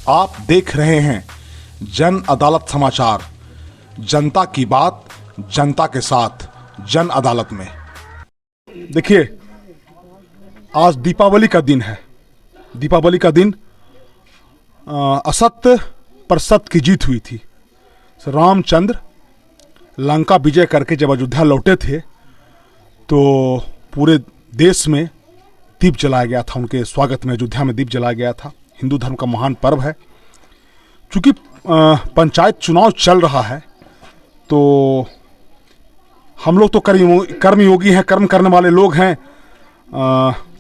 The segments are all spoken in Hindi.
आप देख रहे हैं जन अदालत समाचार। जनता की बात जनता के साथ जन अदालत में। देखिए, आज दीपावली का दिन है। दीपावली का दिन असत्य पर सत्य की जीत हुई थी। रामचंद्र लंका विजय करके जब अयोध्या लौटे थे तो पूरे देश में दीप जलाया गया था। उनके स्वागत में अयोध्या में दीप जलाया गया था। हिंदू धर्म का महान पर्व है। चूंकि पंचायत चुनाव चल रहा है तो हम लोग तो कर्मयोगी हैं, कर्म करने वाले लोग हैं।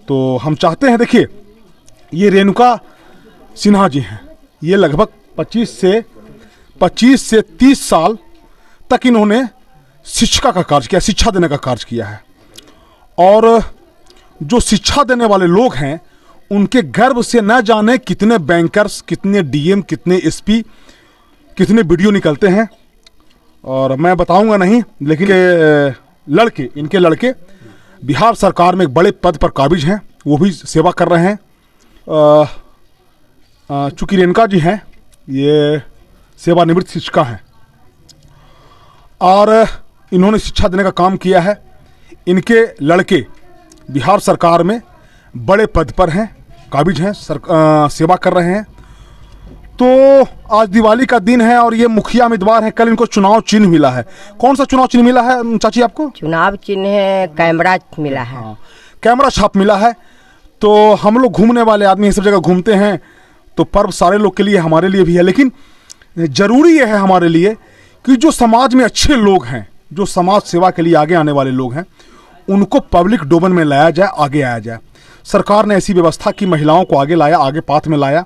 तो हम चाहते हैं, देखिए ये रेणुका सिन्हा जी हैं। ये लगभग 25 से 30 साल तक इन्होंने शिक्षिका का कार्य किया, शिक्षा देने का कार्य किया है। और जो शिक्षा देने वाले लोग हैं उनके गर्भ से न जाने कितने बैंकर्स, कितने डीएम, कितने एसपी, कितने वीडियो निकलते हैं। और मैं बताऊंगा नहीं, लेकिन इनके लड़के बिहार सरकार में एक बड़े पद पर काबिज हैं। वो भी सेवा कर रहे हैं। चूंकि रेणुका जी हैं, ये सेवानिवृत्त शिक्षिका हैं और इन्होंने शिक्षा देने का काम किया है। इनके लड़के बिहार सरकार में बड़े पद पर हैं, काबिज हैं, सेवा कर रहे हैं। तो आज दिवाली का दिन है और ये मुखिया उम्मीदवार हैं। कल इनको चुनाव चिन्ह मिला है। कौन सा चुनाव चिन्ह मिला है चाची आपको? चुनाव चिन्ह है, कैमरा मिला है। हाँ, कैमरा छाप मिला है। तो हम लोग घूमने वाले आदमी सब जगह घूमते हैं, तो पर्व सारे लोग के लिए, हमारे लिए भी है। लेकिन जरूरी यह है हमारे लिए कि जो समाज में अच्छे लोग हैं, जो समाज सेवा के लिए आगे आने वाले लोग हैं, उनको पब्लिक डोमेन में लाया जाए, आगे आया जाए। सरकार ने ऐसी व्यवस्था की, महिलाओं को आगे लाया, आगे पाथ में लाया।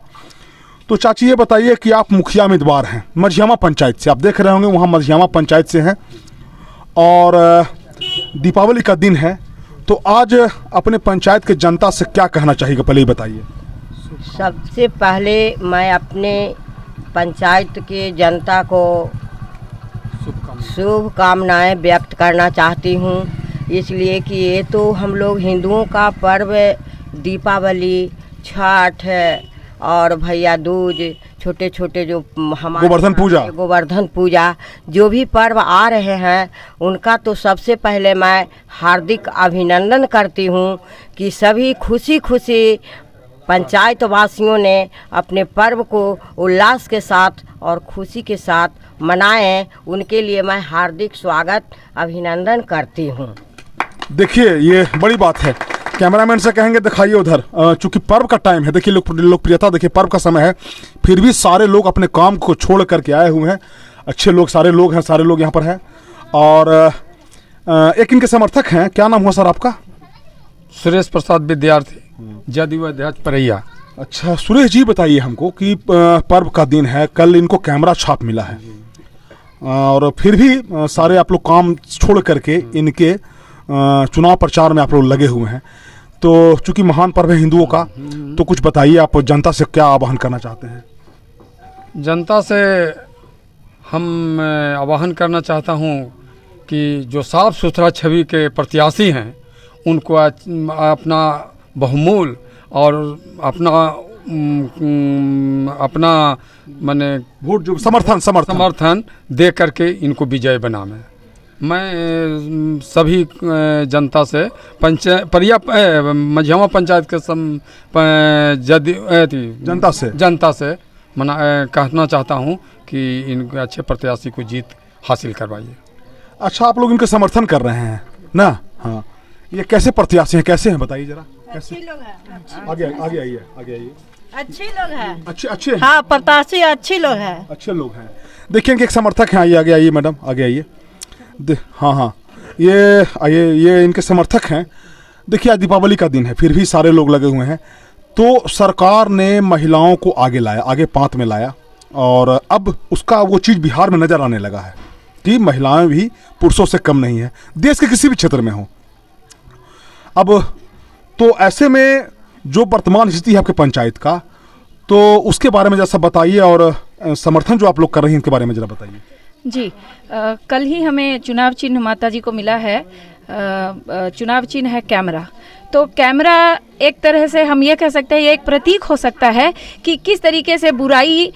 तो चाची ये बताइए कि आप मुखिया उम्मीदवार हैं मझियामा पंचायत से। आप देख रहे होंगे वहाँ मझियामा पंचायत से हैं और दीपावली का दिन है। तो आज अपने पंचायत के जनता से क्या कहना चाहिएगा, पहले ही बताइए। सबसे पहले मैं अपने पंचायत के जनता को शुभकामनाएं व्यक्त करना चाहती हूँ। इसलिए कि ये तो हम लोग हिंदुओं का पर्व दीपावली, छठ और भैया दूज, छोटे छोटे जो हमारे गोवर्धन पूजा जो भी पर्व आ रहे हैं, उनका तो सबसे पहले मैं हार्दिक अभिनंदन करती हूँ कि सभी खुशी खुशी पंचायत वासियों ने अपने पर्व को उल्लास के साथ और खुशी के साथ मनाएं। उनके लिए मैं हार्दिक स्वागत अभिनंदन करती हूँ। देखिए ये बड़ी बात है। कैमरामैन से कहेंगे दिखाइए उधर। चूंकि पर्व का टाइम है, देखिए लोकप्रियता, देखिए पर्व का समय है, फिर भी सारे लोग अपने काम को छोड़ करके आए हुए हैं। अच्छे लोग, सारे लोग हैं, सारे लोग यहाँ पर हैं। और एक इनके समर्थक हैं। क्या नाम हुआ सर आपका? सुरेश प्रसाद विद्यार्थी, जदयू अध्यक्ष परैया। अच्छा सुरेश जी, बताइए हमको कि पर्व का दिन है, कल इनको कैमरा छाप मिला है और फिर भी सारे आप लोग काम छोड़ करके इनके चुनाव प्रचार में आप लोग लगे हुए हैं। तो चूंकि महान पर्व है हिंदुओं का, तो कुछ बताइए, आप जनता से क्या आह्वान करना चाहते हैं? जनता से हम आह्वान करना चाहता हूं कि जो साफ सुथरा छवि के प्रत्याशी हैं उनको अपना बहुमूल्य और अपना माने वोट, जो समर्थन दे करके इनको विजय बनावे। मैं सभी जनता से मझियामा पंचायत के जनता से कहना चाहता हूं कि इनके अच्छे प्रत्याशी को जीत हासिल करवाइए। अच्छा, आप लोग इनका समर्थन कर रहे हैं ना? हाँ, ये कैसे प्रत्याशी हैं, कैसे हैं बताइए जरा। अच्छे लोग हैं। आगे आइए। अच्छे लोग हैं। अच्छे हाँ, प्रत्याशी अच्छे लोग हैं। अच्छे लोग हैं। देखिए इनके एक समर्थक हैं। आगे आइए मैडम, आगे आइए। हाँ, ये इनके समर्थक हैं। देखिए आज दीपावली का दिन है, फिर भी सारे लोग लगे हुए हैं। तो सरकार ने महिलाओं को आगे लाया, आगे पांत में लाया और अब उसका वो चीज़ बिहार में नज़र आने लगा है कि महिलाएं भी पुरुषों से कम नहीं है, देश के किसी भी क्षेत्र में हो। अब तो ऐसे में जो वर्तमान स्थिति है आपके पंचायत का, तो उसके बारे में जरा बताइए और समर्थन जो आप लोग कर रही हैं इनके बारे में जरा बताइए। जी, कल ही हमें चुनाव चिन्ह माता जी को मिला है चुनाव चिन्ह है कैमरा। तो कैमरा एक तरह से हम ये कह सकते हैं, ये एक प्रतीक हो सकता है कि किस तरीके से बुराई,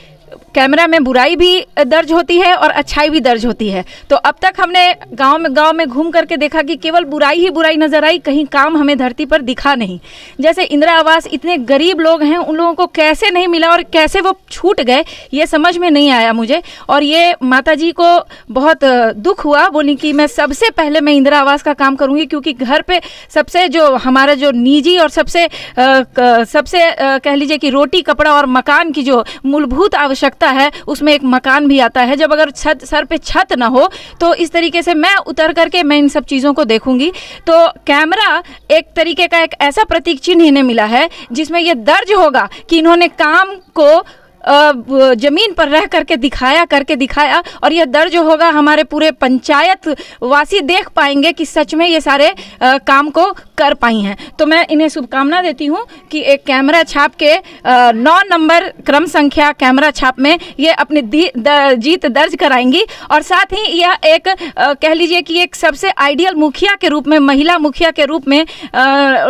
कैमरा में बुराई भी दर्ज होती है और अच्छाई भी दर्ज होती है। तो अब तक हमने गांव में घूम करके देखा कि केवल बुराई ही बुराई नजर आई, कहीं काम हमें धरती पर दिखा नहीं। जैसे इंदिरा आवास, इतने गरीब लोग हैं, उन लोगों को कैसे नहीं मिला और कैसे वो छूट गए, ये समझ में नहीं आया मुझे। और ये माताजी को बहुत दुख हुआ, बोली कि मैं सबसे पहले मैं इंदिरा आवास का काम करूंगी, क्योंकि घर पे सबसे जो हमारा जो निजी और सबसे कह लीजिए कि रोटी कपड़ा और मकान की जो मूलभूत आवश्यकता है, उसमें एक मकान भी आता है। जब अगर सर पे छत ना हो तो इस तरीके से मैं उतर करके मैं इन सब चीज़ों को देखूंगी। तो कैमरा एक तरीके का एक ऐसा प्रतीक चिन्ह इन्हें मिला है जिसमें यह दर्ज होगा कि इन्होंने काम को जमीन पर रह करके दिखाया और यह दर्ज होगा, हमारे पूरे पंचायत वासी देख पाएंगे कि सच में ये सारे काम को कर पाई हैं। तो मैं इन्हें शुभकामना देती हूँ कि एक कैमरा छाप के 9 नंबर क्रम संख्या कैमरा छाप में ये अपनी जीत दर्ज कराएंगी। और साथ ही यह एक कह लीजिए कि एक सबसे आइडियल मुखिया के रूप में, महिला मुखिया के रूप में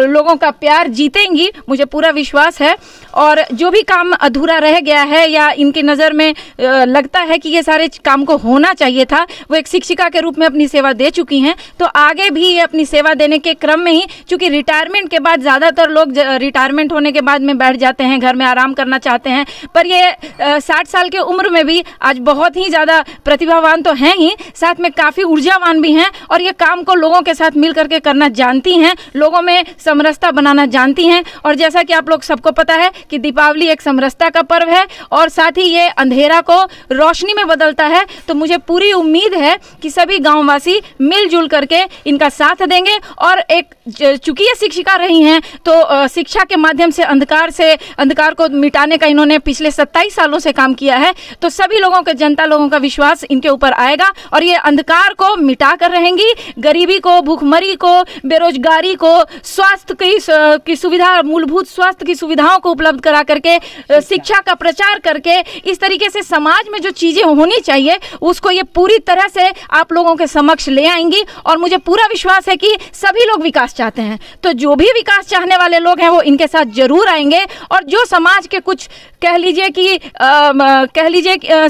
लोगों का प्यार जीतेंगी, मुझे पूरा विश्वास है। और जो भी काम अधूरा रह गया है या इनकी नज़र में लगता है कि ये सारे काम को होना चाहिए था, वो एक शिक्षिका के रूप में अपनी सेवा दे चुकी हैं। तो आगे भी ये अपनी सेवा देने के क्रम में ही, चूंकि रिटायरमेंट के बाद ज़्यादातर लोग रिटायरमेंट होने के बाद में बैठ जाते हैं, घर में आराम करना चाहते हैं, पर ये 60 साल की उम्र में भी आज बहुत ही ज़्यादा प्रतिभावान तो हैं ही, साथ में काफ़ी ऊर्जावान भी हैं और ये काम को लोगों के साथ मिल करके करना जानती हैं, लोगों में समरसता बनाना जानती हैं। और जैसा कि आप लोग सबको पता है कि दीपावली एक समरसता का पर्व है और साथ ही ये अंधेरा को रोशनी में बदलता है। तो मुझे पूरी उम्मीद है कि सभी गांववासी मिलजुल करके इनका साथ देंगे। और एक चूंकि ये शिक्षिका रही हैं तो शिक्षा के माध्यम से अंधकार को मिटाने का इन्होंने पिछले 27 सालों से काम किया है। तो सभी लोगों के, जनता लोगों का विश्वास इनके ऊपर आएगा और ये अंधकार को मिटा कर रहेंगी। गरीबी को, भूखमरी को, बेरोजगारी को, स्वास्थ्य की सुविधा, मूलभूत स्वास्थ्य की सुविधाओं को उपलब्ध करा करके, शिक्षा का प्रचार करके, इस तरीके से समाज में जो चीजें होनी चाहिए उसको ये पूरी तरह से आप लोगों के समक्ष ले आएंगी। और मुझे पूरा विश्वास है कि सभी लोग विकास चाहते हैं, तो जो भी विकास चाहने वाले लोग हैं वो इनके साथ जरूर आएंगे। और जो समाज के कुछ कह लीजिए कि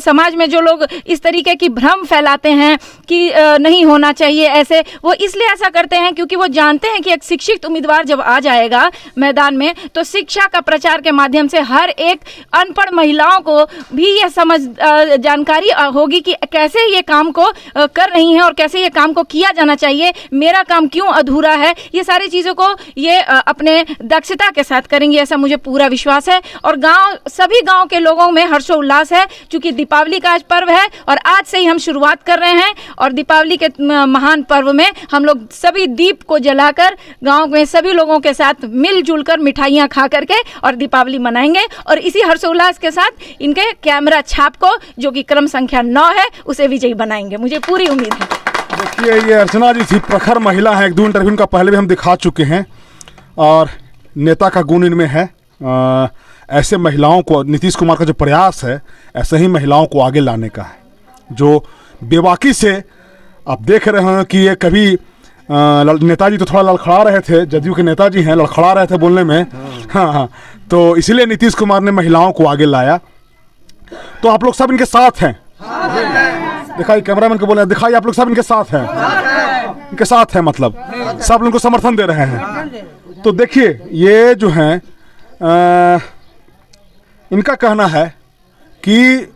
समाज में जो लोग इस तरीके की भ्रम फैलाते हैं कि नहीं होना चाहिए ऐसे, वो इसलिए ऐसा करते हैं क्योंकि वो जानते हैं कि एक शिक्षित उम्मीदवार जब आ जाएगा मैदान में तो शिक्षा का प्रचार के माध्यम से हर एक अनपढ़ महिलाओं को भी यह जानकारी होगी कि कैसे ये काम को कर रही हैं और कैसे ये काम को किया जाना चाहिए, मेरा काम क्यों अधूरा है। ये सारी चीज़ों को ये अपने दक्षता के साथ करेंगे, ऐसा मुझे पूरा विश्वास है। और सभी गांव के लोगों में हर्षोल्लास है, क्योंकि दीपावली का आज पर्व है और आज से ही हम शुरुआत कर रहे हैं। और दीपावली के महान पर्व में हम लोग सभी दीप को जलाकर गांव में सभी लोगों के साथ मिलजुल कर मिठाइयाँ खा करके और दीपावली मनाएंगे। और इसी हर्षोल्लास के साथ इनके कैमरा छाप को, जो कि क्रम संख्या 9 है, उसे विजयी बनाएंगे, मुझे पूरी उम्मीद है। देखिए, ये अर्चना जी थी, प्रखर महिला है, 1-2 इंटरव्यू का पहले भी हम दिखा चुके हैं और नेता का गुण इनमें है। ऐसे महिलाओं को, नीतीश कुमार का जो प्रयास है ऐसे ही महिलाओं को आगे लाने का है, जो बेबाकी से आप देख रहे हैं कि ये कभी नेताजी तो थोड़ा लड़खड़ा रहे थे, जदयू के नेताजी हैं, लड़खड़ा रहे थे बोलने में। हाँ, तो इसीलिए नीतीश कुमार ने महिलाओं को आगे लाया। तो आप लोग सब इनके साथ हैं, दिखाई कैमरामैन को बोले, दिखाई आप लोग सब इनके साथ हैं, इनके साथ हैं, मतलब सब लोगों को समर्थन दे रहे हैं। तो देखिए, ये जो हैं इनका कहना है कि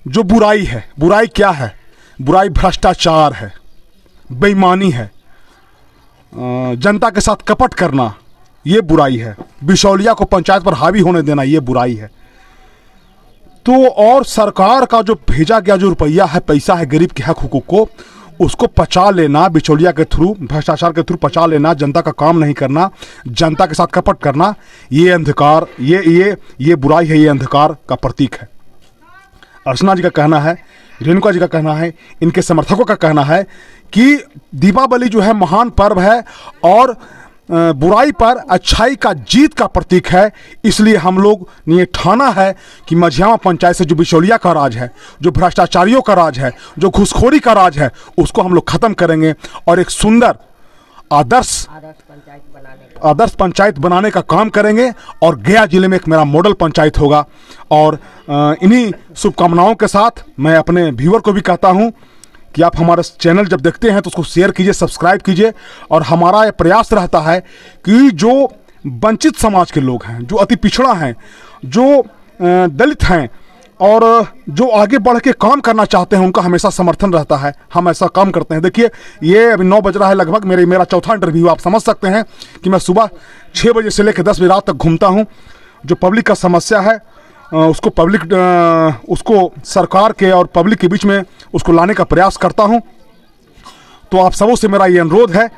जो बुराई है, बुराई क्या है? बुराई भ्रष्टाचार है, बेईमानी है, जनता के साथ कपट करना, ये बुराई है। बिचौलिया को पंचायत पर हावी होने देना, ये बुराई है। तो और सरकार का जो भेजा गया जो रुपया है, पैसा है, गरीब के हक हुकूक को, उसको पचा लेना, बिचौलिया के थ्रू, भ्रष्टाचार के थ्रू पचा लेना, जनता का काम नहीं करना, जनता के साथ कपट करना, ये अंधकार, ये बुराई है, ये अंधकार का प्रतीक है। अर्चना जी का कहना है, रेणुका जी का कहना है, इनके समर्थकों का कहना है कि दीपावली जो है महान पर्व है और बुराई पर अच्छाई का जीत का प्रतीक है। इसलिए हम लोग ने ये ठाना है कि मझियावा पंचायत से जो बिचौलिया का राज है, जो भ्रष्टाचारियों का राज है, जो घूसखोरी का राज है, उसको हम लोग ख़त्म करेंगे और एक सुंदर आदर्श पंचायत बनाने आदर्श पंचायत बनाने का काम करेंगे और गया जिले में एक मेरा मॉडल पंचायत होगा। और इन्हीं शुभकामनाओं के साथ मैं अपने व्यूअर को भी कहता हूं कि आप हमारा चैनल जब देखते हैं तो उसको शेयर कीजिए, सब्सक्राइब कीजिए। और हमारा ये प्रयास रहता है कि जो वंचित समाज के लोग हैं, जो अति पिछड़ा हैं, जो दलित हैं और जो आगे बढ़ के काम करना चाहते हैं, उनका हमेशा समर्थन रहता है। हम ऐसा काम करते हैं। देखिए ये अभी 9 बज रहा है लगभग, मेरा चौथा इंटरव्यू। आप समझ सकते हैं कि मैं सुबह 6 बजे से लेकर 10 बजे रात तक घूमता हूं। जो पब्लिक का समस्या है उसको सरकार के और पब्लिक के बीच में उसको लाने का प्रयास करता हूं। तो आप सबों से मेरा ये अनुरोध है।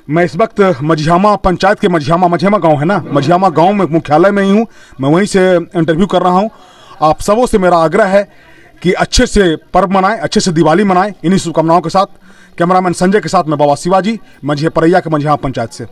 मैं इस वक्त मझियामा पंचायत के मझियामा गांव है ना, मझियामा गांव में मुख्यालय में ही हूं। मैं वहीं से इंटरव्यू कर रहा हूं। आप सबों से मेरा आग्रह है कि अच्छे से पर्व मनाएं, अच्छे से दिवाली मनाएं। इन्हीं शुभकामनाओं के साथ कैमरामैन संजय के साथ मैं बाबा शिवाजी, मझिया परैया के मझियामा पंचायत से।